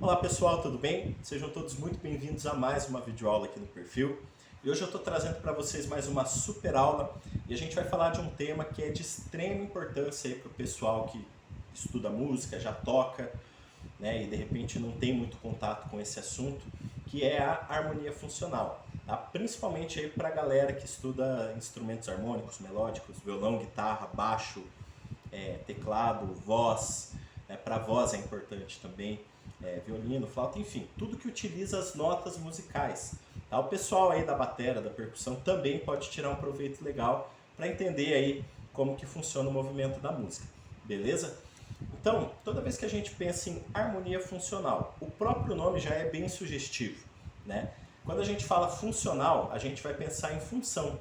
Olá pessoal, tudo bem? Sejam todos muito bem-vindos a mais uma videoaula aqui no perfil. E hoje eu estou trazendo para vocês mais uma super aula e a gente vai falar de um tema que é de extrema importância para o pessoal que estuda música, já toca, né, e de repente não tem muito contato com esse assunto, que é a harmonia funcional. Tá? Principalmente aí para a galera que estuda instrumentos harmônicos, melódicos, violão, guitarra, baixo, teclado, voz. Para voz é importante também, violino, flauta, enfim, tudo que utiliza as notas musicais. Tá? O pessoal aí da bateria, da percussão também pode tirar um proveito legal para entender aí como que funciona o movimento da música, beleza? Então, toda vez que a gente pensa em harmonia funcional, o próprio nome já é bem sugestivo, né? Quando a gente fala funcional, a gente vai pensar em função.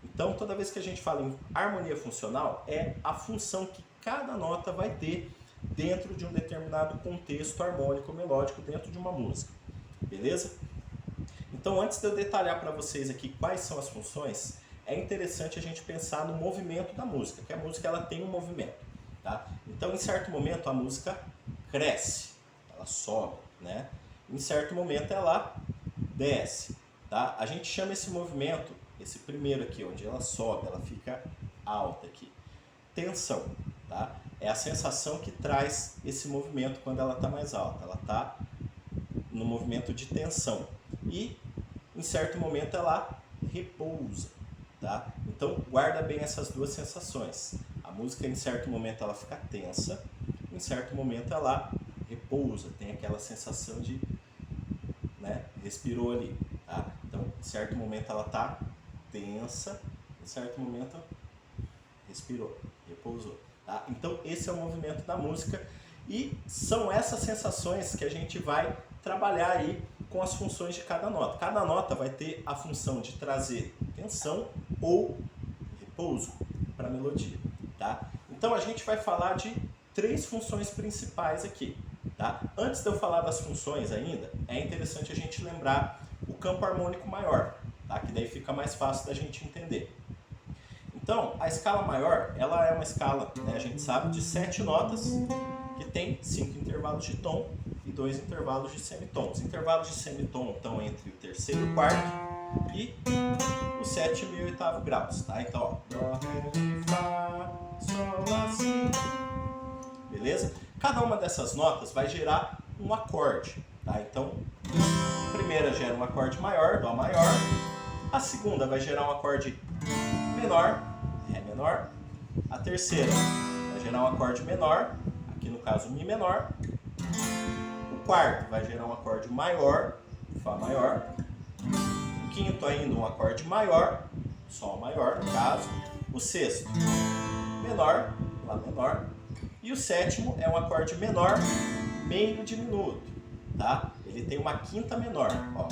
Então, toda vez que a gente fala em harmonia funcional, é a função que cada nota vai ter dentro de um determinado contexto harmônico melódico dentro de uma música, beleza? Então, antes de eu detalhar para vocês aqui quais são as funções, é interessante a gente pensar no movimento da música, que a música ela tem um movimento, tá? Então, em certo momento a música cresce, ela sobe, né? Em certo momento ela desce, tá? A gente chama esse movimento, esse primeiro aqui, onde ela sobe, ela fica alta aqui, tensão, tá? É a sensação que traz esse movimento quando ela está mais alta, ela está no movimento de tensão e em certo momento ela repousa, tá? Então guarda bem essas duas sensações. A música em certo momento ela fica tensa, em certo momento ela repousa, tem aquela sensação de, né, respirou ali, tá? Então em certo momento ela está tensa, em certo momento respirou, repousou. Tá? Então esse é o movimento da música e são essas sensações que a gente vai trabalhar aí com as funções de cada nota. Cada nota vai ter a função de trazer tensão ou repouso para a melodia. Tá? Então a gente vai falar de três funções principais aqui. Tá? Antes de eu falar das funções ainda, é interessante a gente lembrar o campo harmônico maior, tá? Que daí fica mais fácil da gente entender. Então, a escala maior, ela é uma escala, né, a gente sabe, de 7 notas, que tem 5 intervalos de tom e 2 intervalos de semitom. Os intervalos de semitom estão entre o terceiro e o quarto e o sétimo e o oitavo graus, tá? Então, ó, dó, ré, mi, fá, sol, lá, si, beleza? Cada uma dessas notas vai gerar um acorde, tá? Então, a primeira gera um acorde maior, dó maior, a segunda vai gerar um acorde menor, ré menor, a terceira vai gerar um acorde menor, aqui no caso mi menor, o quarto vai gerar um acorde maior, fá maior, o quinto ainda um acorde maior, sol maior no caso, o sexto menor, lá menor, e o sétimo é um acorde menor, meio diminuto, tá? Ele tem uma quinta menor, ó.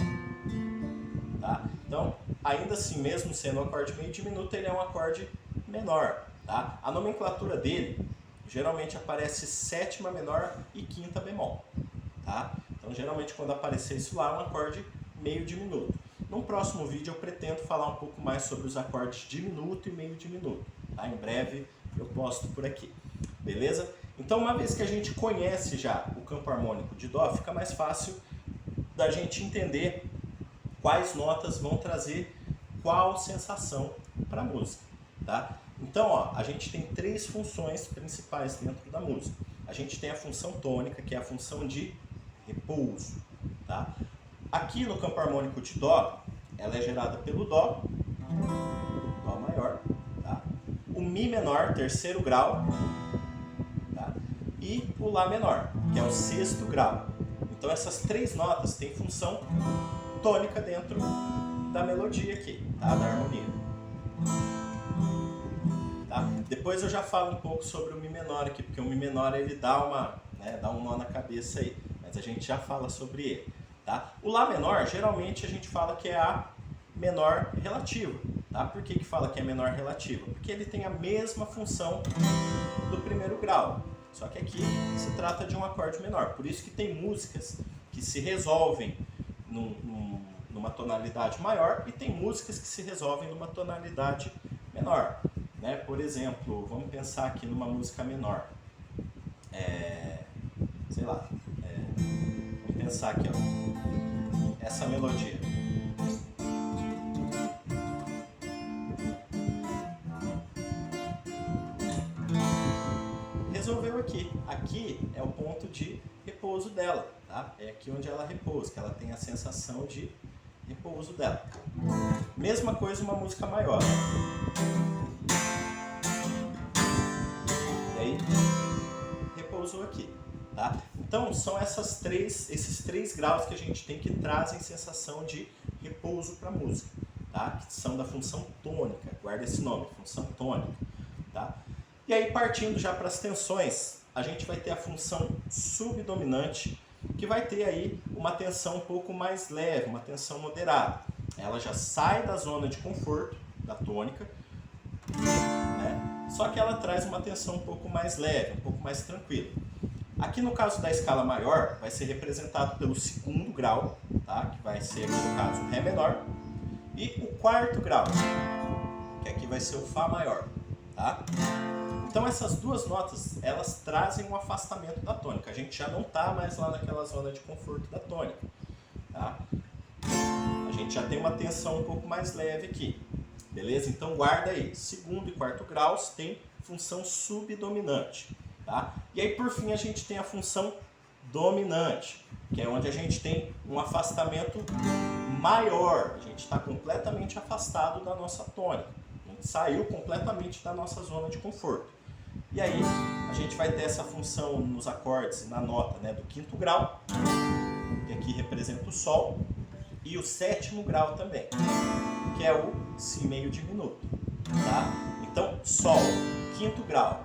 Tá? Então, ainda assim, mesmo sendo um acorde meio diminuto, ele é um acorde menor. Tá? A nomenclatura dele geralmente aparece sétima menor e quinta bemol. Tá? Então, geralmente, quando aparecer isso lá, é um acorde meio diminuto. Num próximo vídeo, eu pretendo falar um pouco mais sobre os acordes diminuto e meio diminuto. Tá? Em breve, eu posto por aqui. Beleza? Então, uma vez que a gente conhece já o campo harmônico de Dó, fica mais fácil da gente entender quais notas vão trazer qual sensação para a música, tá? Então, ó, a gente tem três funções principais dentro da música. A gente tem a função tônica, que é a função de repouso, tá? Aqui no campo harmônico de Dó, ela é gerada pelo Dó, Dó maior, tá? O Mi menor, terceiro grau, tá? E o Lá menor, que é o sexto grau. Então, essas três notas têm função tônica dentro da melodia aqui, tá? Da harmonia. Tá? Depois eu já falo um pouco sobre o Mi menor aqui, porque o Mi menor ele dá dá um nó na cabeça aí, mas a gente já fala sobre ele. Tá? O Lá menor, geralmente a gente fala que é a menor relativa. Tá? Por que fala que é menor relativa? Porque ele tem a mesma função do primeiro grau, só que aqui se trata de um acorde menor. Por isso que tem músicas que se resolvem numa tonalidade maior e tem músicas que se resolvem numa tonalidade menor, né? Por exemplo, vamos pensar aqui numa música menor, sei lá, vamos pensar aqui, ó, essa melodia. Resolveu aqui. Aqui é o ponto de repouso dela, tá? É aqui onde ela repousa, que ela tem a sensação de repouso dela. Mesma coisa uma música maior. E aí, repousou aqui, tá? Então, são esses três graus que a gente tem que trazem sensação de repouso para a música, tá? Que são da função tônica, guarda esse nome, função tônica, tá? E aí, partindo já para as tensões, a gente vai ter a função subdominante, que vai ter aí uma tensão um pouco mais leve, uma tensão moderada. Ela já sai da zona de conforto da tônica, né? Só que ela traz uma tensão um pouco mais leve, um pouco mais tranquila. Aqui no caso da escala maior, vai ser representado pelo segundo grau, tá? Que vai ser aqui no caso o Ré menor, e o quarto grau, que aqui vai ser o Fá maior, tá? Então essas duas notas, elas trazem um afastamento da tônica. A gente já não está mais lá naquela zona de conforto da tônica, tá? A gente já tem uma tensão um pouco mais leve aqui, beleza? Então guarda aí, segundo e quarto graus tem função subdominante, tá? E aí por fim a gente tem a função dominante, que é onde a gente tem um afastamento maior. A gente está completamente afastado da nossa tônica. A gente saiu completamente da nossa zona de conforto. E aí a gente vai ter essa função nos acordes, na nota, né, do quinto grau, que aqui representa o Sol, e o sétimo grau também, que é o Si meio diminuto, tá? Então, Sol, quinto grau,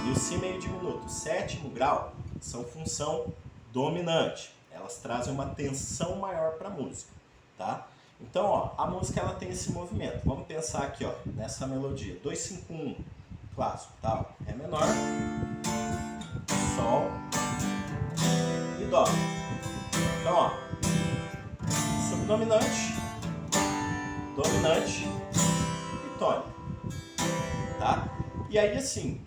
e o Si meio diminuto, sétimo grau, são função dominante. Elas trazem uma tensão maior para a música, tá? Então, ó, a música ela tem esse movimento. Vamos pensar aqui, ó, nessa melodia, 2-5-1. Clássico, tá? Ré menor, Sol e Dó. Então, ó, subdominante, dominante e tônica, tá? E aí, assim,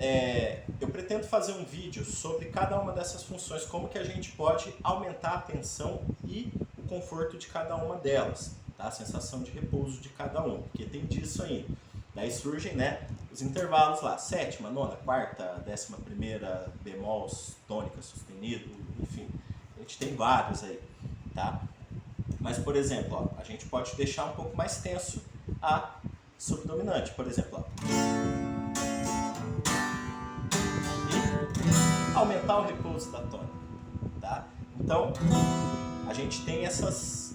eu pretendo fazer um vídeo sobre cada uma dessas funções, como que a gente pode aumentar a tensão e o conforto de cada uma delas, tá? A sensação de repouso de cada um, porque tem disso aí. Daí surgem, né, os intervalos lá, sétima, nona, quarta, 11ª, bemol, tônica, sustenido, enfim, a gente tem vários aí, tá? Mas, por exemplo, ó, a gente pode deixar um pouco mais tenso a subdominante, por exemplo, ó. E aumentar o repouso da tônica, tá? Então, a gente tem essas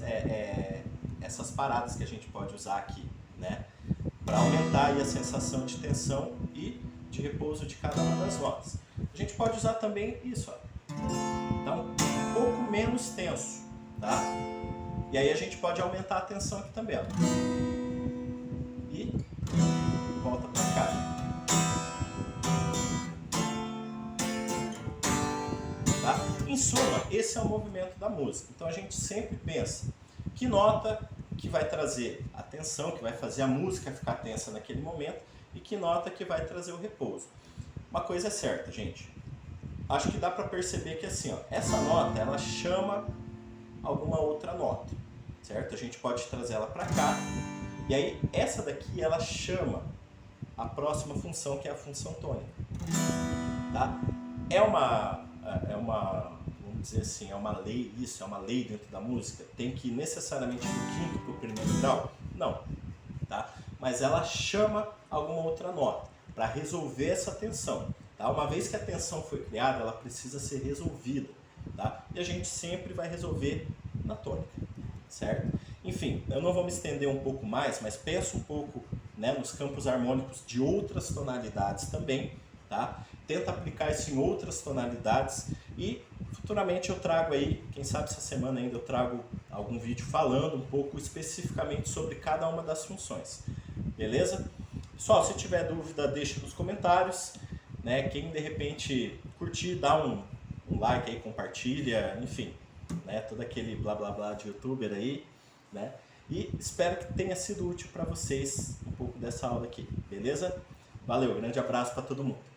paradas que a gente pode usar aqui, né? Para aumentar aí a sensação de tensão e de repouso de cada uma das notas. A gente pode usar também isso, ó. Então, um pouco menos tenso, tá? E aí a gente pode aumentar a tensão aqui também, ó. E volta para cá. Tá? Em suma, esse é o movimento da música. Então a gente sempre pensa que nota que vai trazer a tensão, que vai fazer a música ficar tensa naquele momento, e que nota que vai trazer o repouso. Uma coisa é certa, gente. Acho que dá para perceber que assim, ó, essa nota, ela chama alguma outra nota, certo? A gente pode trazer ela para cá, e aí essa daqui, ela chama a próxima função, que é a função tônica, tá? É uma vamos dizer assim, é uma lei, isso é uma lei dentro da música, tem que ir necessariamente do quinto para o primeiro grau? Não, tá? Mas ela chama alguma outra nota para resolver essa tensão, tá? Uma vez que a tensão foi criada, ela precisa ser resolvida, tá? E a gente sempre vai resolver na tônica, certo? Enfim, eu não vou me estender um pouco mais, mas pensa um pouco, né, nos campos harmônicos de outras tonalidades também, tá? Tenta aplicar isso em outras tonalidades e futuramente eu trago aí, quem sabe essa semana ainda eu trago algum vídeo falando um pouco especificamente sobre cada uma das funções, beleza? Pessoal, se tiver dúvida, deixa nos comentários, né? Quem de repente curtir, dá um like aí, compartilha, enfim, né? Todo aquele blá blá blá de youtuber aí, né? E espero que tenha sido útil para vocês um pouco dessa aula aqui, beleza? Valeu, grande abraço para todo mundo.